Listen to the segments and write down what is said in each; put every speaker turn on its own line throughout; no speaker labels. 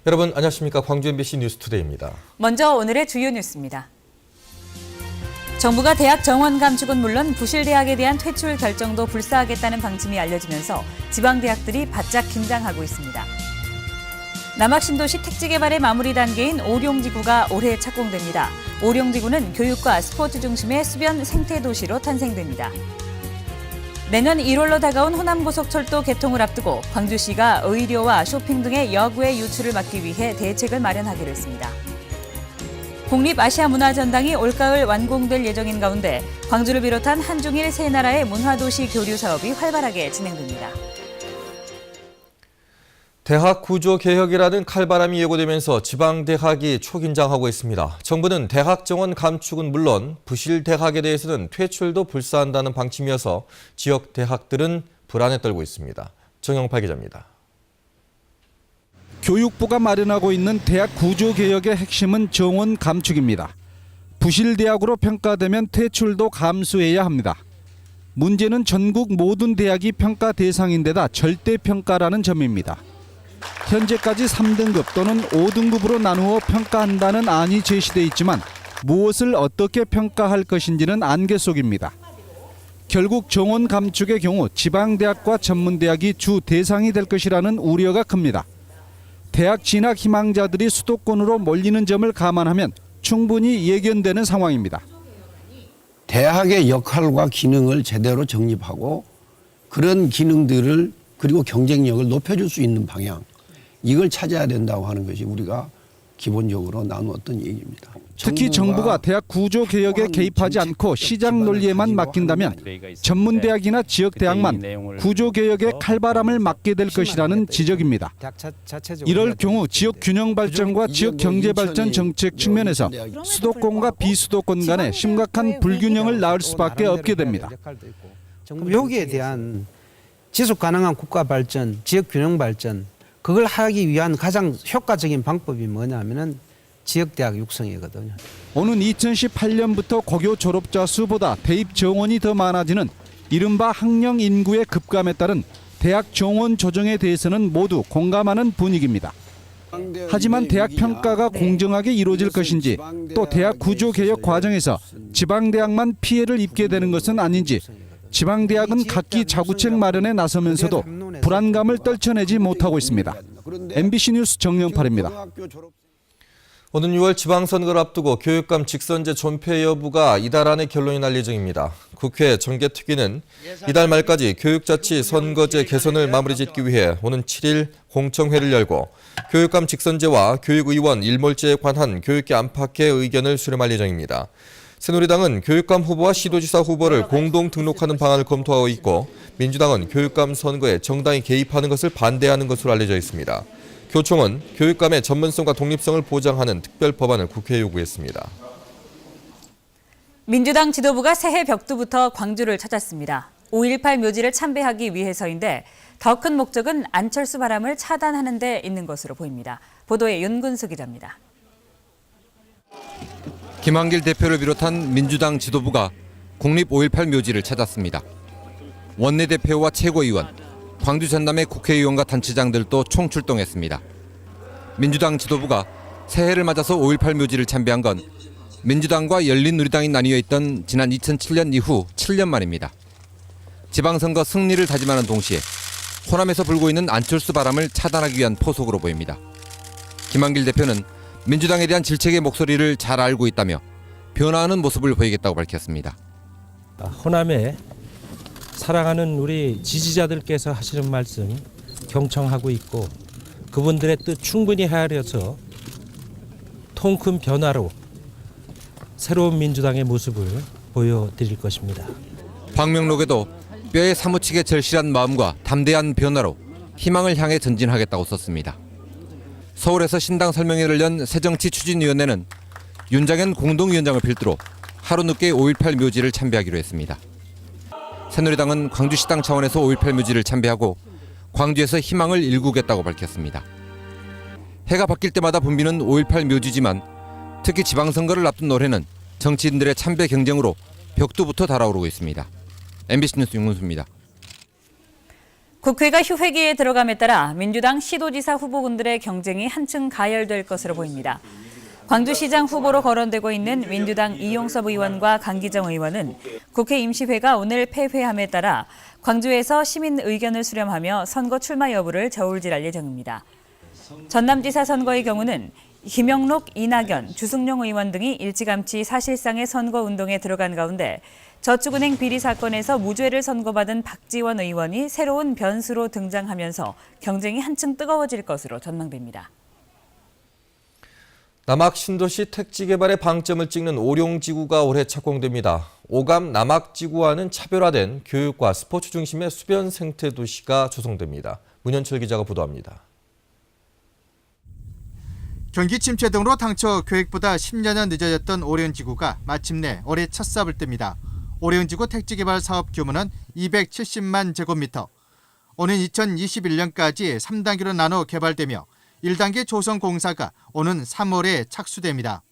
여러분 안녕하십니까? 광주 MBC 뉴스투데이입니다.
먼저 오늘의 주요 뉴스입니다. 정부가 대학 정원 감축은 물론 부실대학에 대한 퇴출 결정도 불사하겠다는 방침이 알려지면서 지방대학들이 바짝 긴장하고 있습니다. 남학신도시 택지개발의 마무리 단계인 오룡지구가 올해 착공됩니다. 오룡지구는 교육과 스포츠 중심의 수변 생태도시로 탄생됩니다. 내년 1월로 다가온 호남고속철도 개통을 앞두고 광주시가 의료와 쇼핑 등의 여구의 유출을 막기 위해 대책을 마련하기로 했습니다. 국립아시아문화전당이 올가을 완공될 예정인 가운데 광주를 비롯한 한중일 세 나라의 문화도시 교류 사업이 활발하게 진행됩니다.
대학 구조 개혁이라는 칼바람이 예고되면서 지방대학이 초긴장하고 있습니다. 정부는 대학 정원 감축은 물론 부실 대학에 대해서는 퇴출도 불사한다는 방침이어서 지역 대학들은 불안에 떨고 있습니다. 정영팔 기자입니다.
교육부가 마련하고 있는 대학 구조 개혁의 핵심은 정원 감축입니다. 부실 대학으로 평가되면 퇴출도 감수해야 합니다. 문제는 전국 모든 대학이 평가 대상인데다 절대 평가라는 점입니다. 현재까지 3등급 또는 5등급으로 나누어 평가한다는 안이 제시돼 있지만 무엇을 어떻게 평가할 것인지는 안개 속입니다. 결국 정원 감축의 경우 지방대학과 전문대학이 주 대상이 될 것이라는 우려가 큽니다. 대학 진학 희망자들이 수도권으로 몰리는 점을 감안하면 충분히 예견되는 상황입니다.
대학의 역할과 기능을 제대로 정립하고 그런 기능들을 그리고 경쟁력을 높여줄 수 있는 방향, 이걸 찾아야 된다고 하는 것이 우리가 기본적으로 나누었던 얘기입니다.
특히 정부가 대학 구조 개혁에 개입하지 않고 시장 논리에만 맡긴다면 전문대학이나 지역대학만 구조 개혁의 칼바람을 맞게 될 것이라는 지적입니다. 이럴 경우 지역 균형 발전과 지역 경제 발전 정책 측면에서 수도권과 비수도권 간에 심각한 불균형을 낳을 수밖에 없게 됩니다.
여기에 대한 지속 가능한 국가 발전, 지역 균형 발전, 그걸 하기 위한 가장 효과적인 방법이 뭐냐면은 지역대학 육성이거든요.
오는 2018년부터 고교 졸업자 수보다 대입 정원이 더 많아지는 이른바 학령 인구의 급감에 따른 대학 정원 조정에 대해서는 모두 공감하는 분위기입니다. 하지만 대학 평가가 공정하게 이루어질 것인지 또 대학 구조 개혁 과정에서 지방대학만 피해를 입게 되는 것은 아닌지 지방대학은 각기 자구책 마련에 나서면서도 불안감을 떨쳐내지 못하고 있습니다. MBC 뉴스 정영팔입니다.
오는 6월 지방선거를 앞두고 교육감 직선제 존폐 여부가 이달 안에 결론이 날 예정입니다. 국회 정개특위는 이달 말까지 교육자치 선거제 개선을 마무리 짓기 위해 오는 7일 공청회를 열고 교육감 직선제와 교육의원 일몰제에 관한 교육계 안팎의 의견을 수렴할 예정입니다. 새누리당은 교육감 후보와 시도지사 후보를 공동 등록하는 방안을 검토하고 있고 민주당은 교육감 선거에 정당이 개입하는 것을 반대하는 것으로 알려져 있습니다. 교총은 교육감의 전문성과 독립성을 보장하는 특별 법안을 국회에 요구했습니다.
민주당 지도부가 새해 벽두부터 광주를 찾았습니다. 5.18 묘지를 참배하기 위해서인데 더 큰 목적은 안철수 바람을 차단하는 데 있는 것으로 보입니다. 보도에 윤근수 기자입니다.
김한길 대표를 비롯한 민주당 지도부가 국립 5.18 묘지를 찾았습니다. 원내대표와 최고위원, 광주 전남의 국회의원과 단체장들도 총출동했습니다. 민주당 지도부가 새해를 맞아서 5.18 묘지를 참배한 건 민주당과 열린우리당이 나뉘어 있던 지난 2007년 이후 7년 만입니다. 지방선거 승리를 다짐하는 동시에 호남에서 불고 있는 안철수 바람을 차단하기 위한 포석으로 보입니다. 김한길 대표는 민주당에 대한 질책의 목소리를 잘 알고 있다며 변화하는 모습을 보이겠다고 밝혔습니다.
호남에 사랑하는 우리 지지자들께서 하시는 말씀 경청하고 있고 그분들의 뜻 충분히 헤아려서 통큰 변화로 새로운 민주당의 모습을 보여드릴 것입니다.
방명록에도 뼈에 사무치게 절실한 마음과 담대한 변화로 희망을 향해 전진하겠다고 썼습니다. 서울에서 신당 설명회를 연 새정치추진위원회는 윤장현 공동위원장을 필두로 하루 늦게 5.18 묘지를 참배하기로 했습니다. 새누리당은 광주시당 차원에서 5.18 묘지를 참배하고 광주에서 희망을 일구겠다고 밝혔습니다. 해가 바뀔 때마다 붐비는 5.18 묘지지만 특히 지방선거를 앞둔 올해는 정치인들의 참배 경쟁으로 벽두부터 달아오르고 있습니다. MBC 뉴스 윤근수입니다.
국회가 휴회기에 들어감에 따라 민주당 시도지사 후보군들의 경쟁이 한층 가열될 것으로 보입니다. 광주시장 후보로 거론되고 있는 민주당 이용섭 의원과 강기정 의원은 국회 임시회가 오늘 폐회함에 따라 광주에서 시민 의견을 수렴하며 선거 출마 여부를 저울질할 예정입니다. 전남지사 선거의 경우는 김영록, 이낙연, 주승용 의원 등이 일찌감치 사실상의 선거운동에 들어간 가운데 저축은행 비리 사건에서 무죄를 선고받은 박지원 의원이 새로운 변수로 등장하면서 경쟁이 한층 뜨거워질 것으로 전망됩니다.
남학 신도시 택지 개발에 방점을 찍는 오룡지구가 올해 착공됩니다. 오감 남학지구와는 차별화된 교육과 스포츠 중심의 수변 생태 도시가 조성됩니다. 문현철 기자가 보도합니다.
경기 침체 등으로 당초 계획보다 10여년 늦어졌던 오룡지구가 마침내 올해 첫 삽을 뜹니다. 오룡지구 택지 개발 사업 규모는 270만 제곱미터. 오는 2021년까지 3단계로 나눠 개발되며 1단계 조성 공사가 오는 3월에 착수됩니다.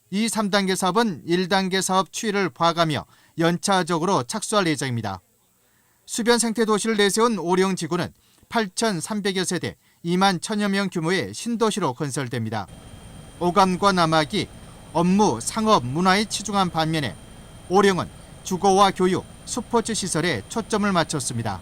이 3단계 사업은 1단계 사업 추이를 봐가며 연차적으로 착수할 예정입니다. 수변 생태 도시를 내세운 오룡지구는 8,300여 세대, 2만 1,000여 명 규모의 신도시로 건설됩니다. 오감과 남학이 업무, 상업, 문화에 치중한 반면에 오룡은 주거와 교육, 스포츠 시설에 초점을 맞췄습니다.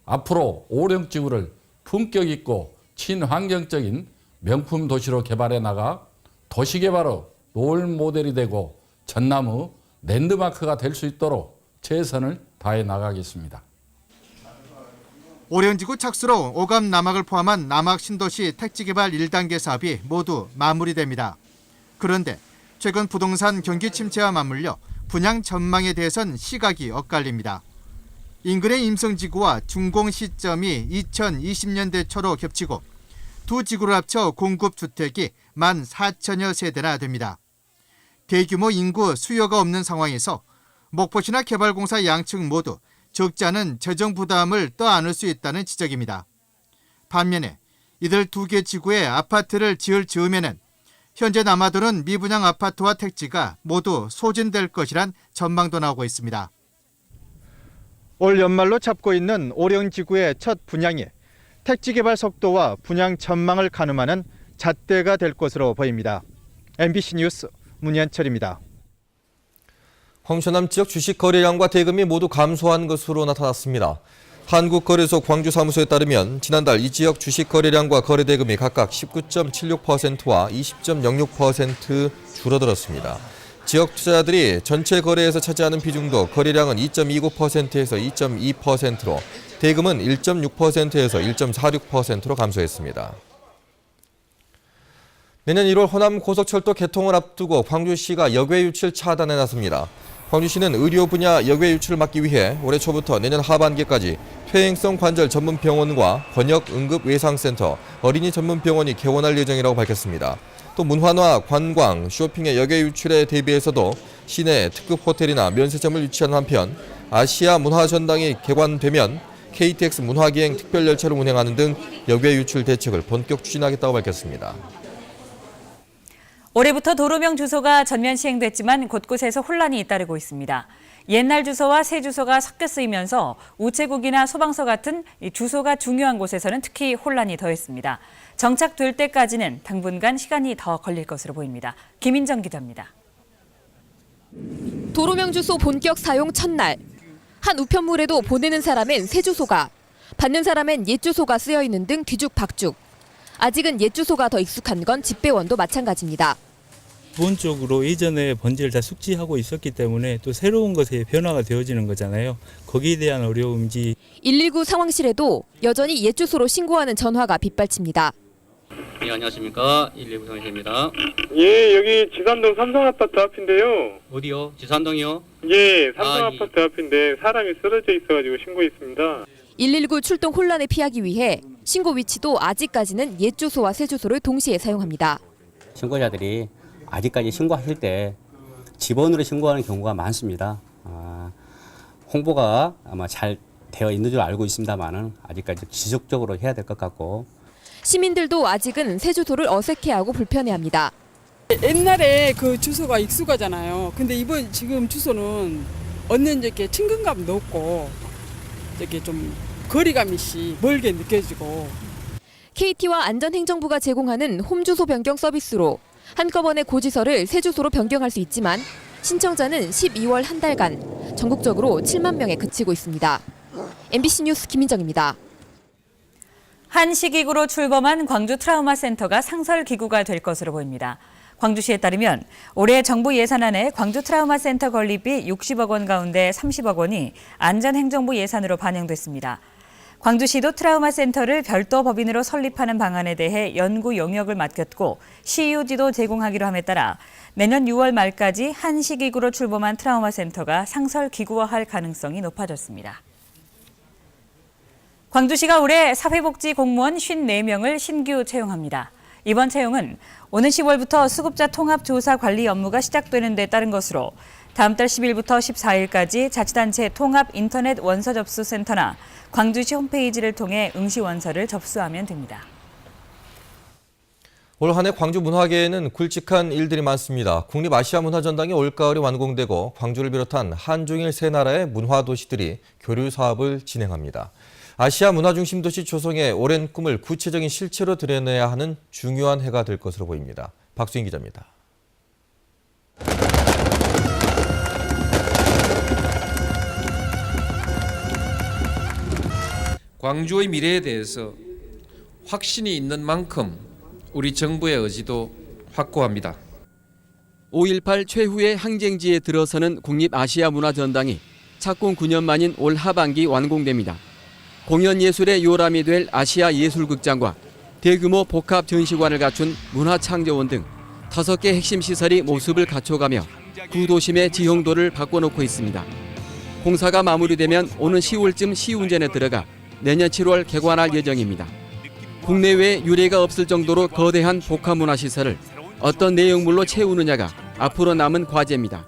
앞으로 오룡지구를 품격 있고 친환경적인 명품 도시로 개발해 나가 도시개발의 롤 모델이 되고 전남의 랜드마크가 될 수 있도록 최선을 다해 나가겠습니다.
오룡지구 착수로 오감 남학을 포함한 남학 신도시 택지개발 1단계 사업이 모두 마무리됩니다. 그런데 최근 부동산 경기 침체와 맞물려 분양 전망에 대해선 시각이 엇갈립니다. 인근의 임성지구와 준공 시점이 2020년대 초로 겹치고 두 지구를 합쳐 공급주택이 14,000여 세대나 됩니다. 대규모 인구 수요가 없는 상황에서 목포시나 개발공사 양측 모두 적지 않은 재정 부담을 떠안을 수 있다는 지적입니다. 반면에 이들 두 개 지구에 아파트를 지을 즈음에는 현재 남아도는 미분양 아파트와 택지가 모두 소진될 것이란 전망도 나오고 있습니다. 올 연말로 잡고 있는 오룡지구의 첫 분양이 택지 개발 속도와 분양 전망을 가늠하는 잣대가 될 것으로 보입니다. MBC 뉴스 문현철입니다.
황천남 지역 주식 거래량과 대금이 모두 감소한 것으로 나타났습니다. 한국거래소 광주사무소에 따르면 지난달 이 지역 주식 거래량과 거래 대금이 각각 19.76%와 20.06% 줄어들었습니다. 지역 투자자들이 전체 거래에서 차지하는 비중도 거래량은 2.29%에서 2.2%로 대금은 1.6%에서 1.46%로 감소했습니다. 내년 1월 호남 고속철도 개통을 앞두고 광주시가 역외 유출 차단에 나섭니다. 광주시는 의료 분야 역외 유출을 막기 위해 올해 초부터 내년 하반기까지 퇴행성 관절 전문 병원과 번역 응급 외상센터, 어린이 전문 병원이 개원할 예정이라고 밝혔습니다. 또 문화나 관광, 쇼핑의 역외 유출에 대비해서도 시내 특급 호텔이나 면세점을 유치하는 한편 아시아 문화전당이 개관되면 KTX 문화기행 특별열차를 운행하는 등 역외 유출 대책을 본격 추진하겠다고 밝혔습니다.
올해부터 도로명 주소가 전면 시행됐지만 곳곳에서 혼란이 잇따르고 있습니다. 옛날 주소와 새 주소가 섞여 쓰이면서 우체국이나 소방서 같은 주소가 중요한 곳에서는 특히 혼란이 더했습니다. 정착될 때까지는 당분간 시간이 더 걸릴 것으로 보입니다. 김인정 기자입니다.
도로명 주소 본격 사용 첫날. 한 우편물에도 보내는 사람엔 새 주소가, 받는 사람엔 옛 주소가 쓰여 있는 등 뒤죽박죽. 아직은 옛 주소가 더 익숙한 건 집배원도 마찬가지입니다.
기본적으로 예전에 번지를 다 숙지하고 있었기 때문에 또 새로운 것에 변화가 되어지는 거잖아요. 거기에 대한 어려움인지.
119 상황실에도 여전히 옛 주소로 신고하는 전화가 빗발칩니다.
네, 안녕하십니까. 119 상황실입니다.
예, 여기 지산동 삼성아파트 앞인데요.
어디요? 지산동이요?
예, 삼성아파트 앞인데 사람이 쓰러져 있어가지고 신고했습니다.
119 출동 혼란을 피하기 위해 신고 위치도 아직까지는 옛 주소와 새 주소를 동시에 사용합니다.
신고자들이 아직까지 신고하실 때 집원으로 신고하는 경우가 많습니다. 홍보가 아마 잘 되어 있는 줄 알고 있습니다만은 아직까지 지속적으로 해야 될 것 같고.
시민들도 아직은 새 주소를 어색해하고 불편해합니다.
옛날에 그 주소가 익숙하잖아요. 근데 이번 지금 주소는 얻는 이렇게 친근감도 없고 이렇게 좀 거리감이 멀게 느껴지고.
KT와 안전행정부가 제공하는 홈 주소 변경 서비스로 한꺼번에 고지서를 새 주소로 변경할 수 있지만 신청자는 12월 한 달간 전국적으로 7만 명에 그치고 있습니다. MBC 뉴스 김민정입니다.
한시기구로 출범한 광주 트라우마 센터가 상설 기구가 될 것으로 보입니다. 광주시에 따르면 올해 정부 예산안에 광주 트라우마 센터 건립비 60억 원 가운데 30억 원이 안전행정부 예산으로 반영됐습니다. 광주시도 트라우마 센터를 별도 법인으로 설립하는 방안에 대해 연구 용역을 맡겼고 시유지도 제공하기로 함에 따라 내년 6월 말까지 한시기구로 출범한 트라우마 센터가 상설 기구화할 가능성이 높아졌습니다. 광주시가 올해 사회복지 공무원 54명을 신규 채용합니다. 이번 채용은 오는 10월부터 수급자 통합 조사 관리 업무가 시작되는 데 따른 것으로 다음 달 10일부터 14일까지 자치단체 통합 인터넷 원서 접수 센터나 광주시 홈페이지를 통해 응시 원서를 접수하면 됩니다.
올 한 해 광주 문화계에는 굵직한 일들이 많습니다. 국립아시아문화전당이 올가을에 완공되고 광주를 비롯한 한중일 세 나라의 문화도시들이 교류 사업을 진행합니다. 아시아 문화중심도시 조성의 오랜 꿈을 구체적인 실체로 드러내야 하는 중요한 해가 될 것으로 보입니다. 박수인 기자입니다.
광주의 미래에 대해서 확신이 있는 만큼 우리 정부의 의지도 확고합니다.
5.18 최후의 항쟁지에 들어서는 국립아시아문화전당이 착공 9년 만인 올 하반기 완공됩니다. 공연예술의 요람이 될 아시아 예술극장과 대규모 복합 전시관을 갖춘 문화창조원 등 5개 핵심 시설이 모습을 갖춰가며 구도심의 지형도를 바꿔놓고 있습니다. 공사가 마무리되면 오는 10월쯤 시운전에 들어가 내년 7월 개관할 예정입니다. 국내외에 유례가 없을 정도로 거대한 복합문화시설을 어떤 내용물로 채우느냐가 앞으로 남은 과제입니다.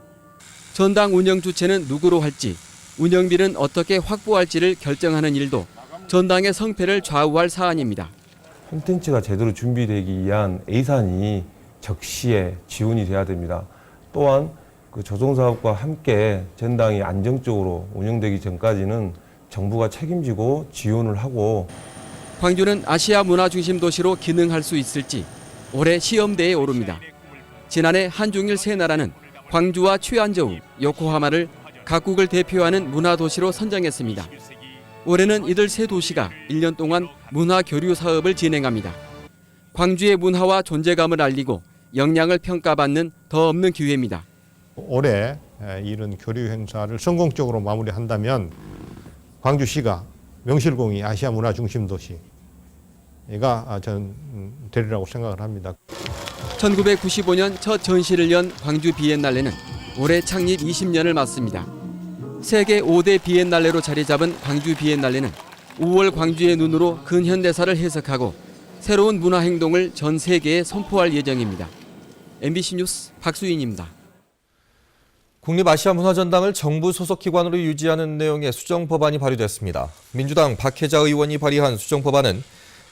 전당 운영 주체는 누구로 할지, 운영비는 어떻게 확보할지를 결정하는 일도 전당의 성패를 좌우할 사안입니다.
콘텐츠가 제대로 준비되기 위한 예산이 적시에 지원이 돼야 됩니다. 또한 그 조성사업과 함께 전당이 안정적으로 운영되기 전까지는 정부가 책임지고 지원을 하고
광주는 아시아 문화중심 도시로 기능할 수 있을지 올해 시험대에 오릅니다. 지난해 한중일 세 나라는 광주와 취안저우, 요코하마를 각국을 대표하는 문화도시로 선정했습니다. 올해는 이들 세 도시가 1년 동안 문화교류 사업을 진행합니다. 광주의 문화와 존재감을 알리고 역량을 평가받는 더 없는 기회입니다.
올해 이런 교류 행사를 성공적으로 마무리한다면 광주시가 명실공히 아시아 문화 중심 도시가 전 되리라고 생각을 합니다.
1995년 첫 전시를 연 광주 비엔날레는 올해 창립 20년을 맞습니다. 세계 5대 비엔날레로 자리 잡은 광주 비엔날레는 5월 광주의 눈으로 근현대사를 해석하고 새로운 문화 행동을 전 세계에 선포할 예정입니다. MBC 뉴스 박수인입니다.
국립아시아문화전당을 정부 소속 기관으로 유지하는 내용의 수정법안이 발의됐습니다. 민주당 박혜자 의원이 발의한 수정법안은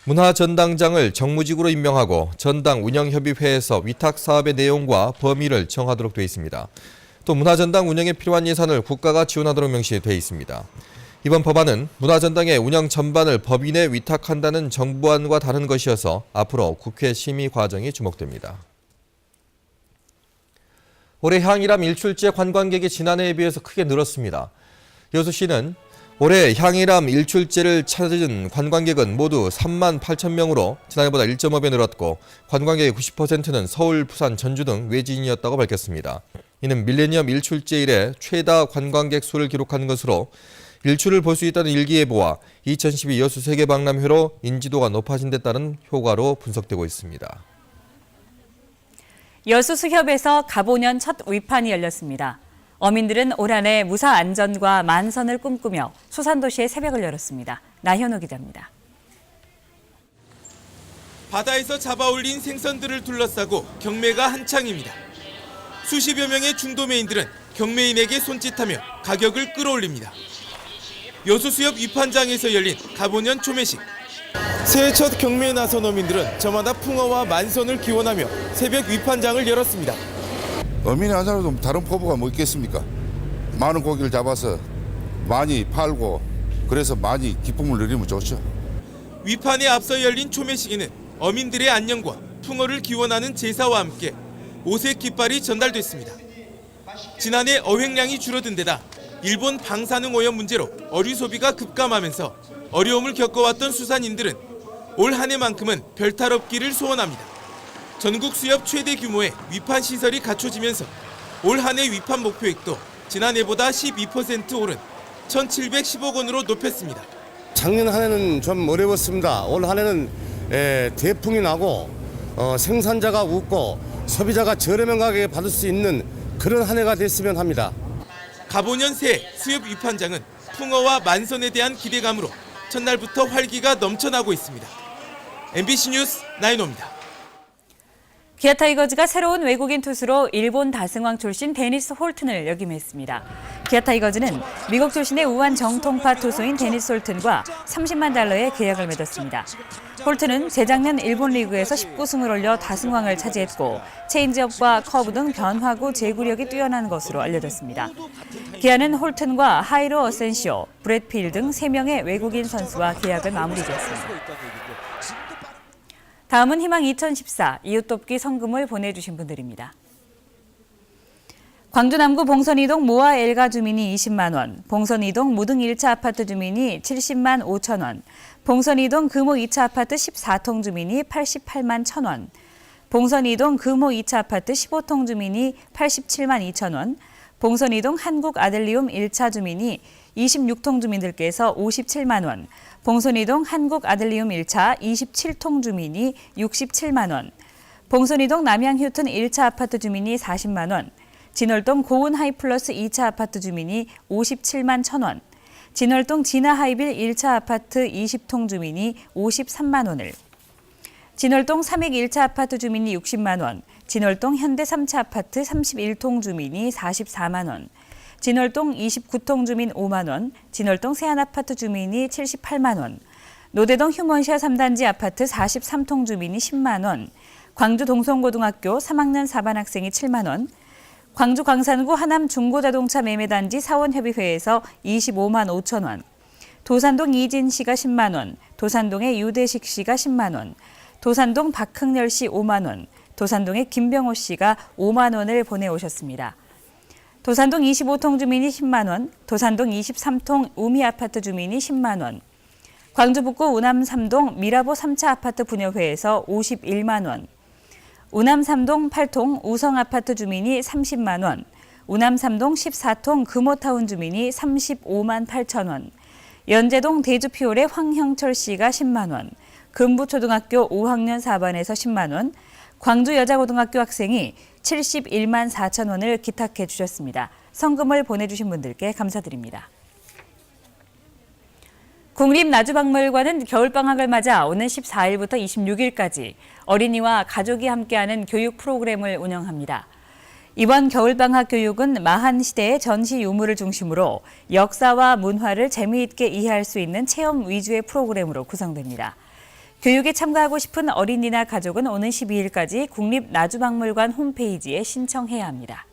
문화전당장을 정무직으로 임명하고 전당 운영협의회에서 위탁 사업의 내용과 범위를 정하도록 되어 있습니다. 또 문화전당 운영에 필요한 예산을 국가가 지원하도록 명시되어 있습니다. 이번 법안은 문화전당의 운영 전반을 법인에 위탁한다는 정부안과 다른 것이어서 앞으로 국회 심의 과정이 주목됩니다. 올해 향일암 일출제 관광객이 지난해에 비해서 크게 늘었습니다. 여수시는 올해 향일암 일출제를 찾은 관광객은 모두 3만 8천 명으로 지난해보다 1.5배 늘었고 관광객의 90%는 서울, 부산, 전주 등 외지인이었다고 밝혔습니다. 이는 밀레니엄 일출제 이래 최다 관광객 수를 기록한 것으로 일출을 볼 수 있다는 일기예보와 2012 여수 세계박람회로 인지도가 높아진 데 따른 효과로 분석되고 있습니다.
여수수협에서 갑오년 첫 위판이 열렸습니다. 어민들은 올 한 해 무사 안전과 만선을 꿈꾸며 수산도시의 새벽을 열었습니다. 나현우 기자입니다.
바다에서 잡아올린 생선들을 둘러싸고 경매가 한창입니다. 수십여 명의 중도매인들은 경매인에게 손짓하며 가격을 끌어올립니다. 여수수협 위판장에서 열린 갑오년 초매식. 새해 첫 경매에 나선 어민들은 저마다 풍어와 만선을 기원하며 새벽 위판장을 열었습니다.
어민이 한 사람도 다른 포부가 뭐 있겠습니까? 많은 고기를 잡아서 많이 팔고 그래서 많이 기쁨을 누리면 좋죠.
위판에 앞서 열린 초매시기는 어민들의 안녕과 풍어를 기원하는 제사와 함께 오색 깃발이 전달됐습니다. 지난해 어획량이 줄어든 데다 일본 방사능 오염 문제로 어류 소비가 급감하면서 어려움을 겪어왔던 수산인들은 올 한 해만큼은 별탈 없기를 소원합니다. 전국 수협 최대 규모의 위판 시설이 갖춰지면서 올 한 해 위판 목표액도 지난해보다 12% 오른 1,710억 원으로 높였습니다.
작년 한 해는 좀 어려웠습니다. 올 한 해는 대풍이 나고 생산자가 웃고 소비자가 저렴한 가격에 받을 수 있는 그런 한 해가 됐으면 합니다.
갑오년 새 수협 위판장은 풍어와 만선에 대한 기대감으로 첫날부터 활기가 넘쳐나고 있습니다. MBC 뉴스 나인호입니다.
기아 타이거즈가 새로운 외국인 투수로 일본 다승왕 출신 데니스 홀튼을 역임했습니다. 기아 타이거즈는 미국 출신의 우한 정통파 투수인 데니스 홀튼과 30만 달러의 계약을 맺었습니다. 홀튼은 재작년 일본 리그에서 19승을 올려 다승왕을 차지했고 체인지업과 커브 등 변화구 제구력이 뛰어난 것으로 알려졌습니다. 기아는 홀튼과 하이로 어센시오, 브렛 필 등 3명의 외국인 선수와 계약을 마무리지었습니다. 다음은 희망 2014 이웃돕기 성금을 보내주신 분들입니다. 광주 남구 봉선이동 모아 엘가 주민이 20만 원, 봉선이동 무등 1차 아파트 주민이 70만 5천 원, 봉선이동 금호 2차 아파트 14통 주민이 88만 1천 원, 봉선이동 금호 2차 아파트 15통 주민이 87만 2천 원, 봉선이동 한국 아델리움 1차 주민이 26통 주민들께서 57만 원, 봉선이동 한국 아델리움 1차 27통 주민이 67만 원, 봉선이동 남양 휴튼 1차 아파트 주민이 40만 원, 진월동 고운 하이플러스 2차 아파트 주민이 57만 1천 원, 진월동 진화 하이빌 1차 아파트 20통 주민이 53만 원을, 진월동 삼익 1차 아파트 주민이 60만 원, 진월동 현대 3차 아파트 31통 주민이 44만 원, 진월동 29통 주민 5만 원, 진월동 세안아파트 주민이 78만 원, 노대동 휴먼시아 3단지 아파트 43통 주민이 10만 원, 광주 동성고등학교 3학년 4반 학생이 7만 원, 광주 광산구 하남 중고자동차 매매단지 사원협의회에서 25만 5천 원, 도산동 이진 씨가 10만 원, 도산동의 유대식 씨가 10만 원, 도산동 박흥렬 씨 5만 원, 도산동의 김병호 씨가 5만 원을 보내오셨습니다. 도산동 25통 주민이 10만 원, 도산동 23통 우미 아파트 주민이 10만 원, 광주 북구 우남 3동 미라보 3차 아파트 분여회에서 51만 원, 우남 3동 8통 우성 아파트 주민이 30만 원, 우남 3동 14통 금호타운 주민이 35만 8천 원, 연제동 대주피올의 황형철 씨가 10만 원, 금부초등학교 5학년 4반에서 10만 원, 광주여자고등학교 학생이 71만 4천 원을 기탁해 주셨습니다. 성금을 보내주신 분들께 감사드립니다. 국립나주박물관은 겨울방학을 맞아 오는 14일부터 26일까지 어린이와 가족이 함께하는 교육 프로그램을 운영합니다. 이번 겨울방학 교육은 마한 시대의 전시 유물을 중심으로 역사와 문화를 재미있게 이해할 수 있는 체험 위주의 프로그램으로 구성됩니다. 교육에 참가하고 싶은 어린이나 가족은 오는 12일까지 국립나주박물관 홈페이지에 신청해야 합니다.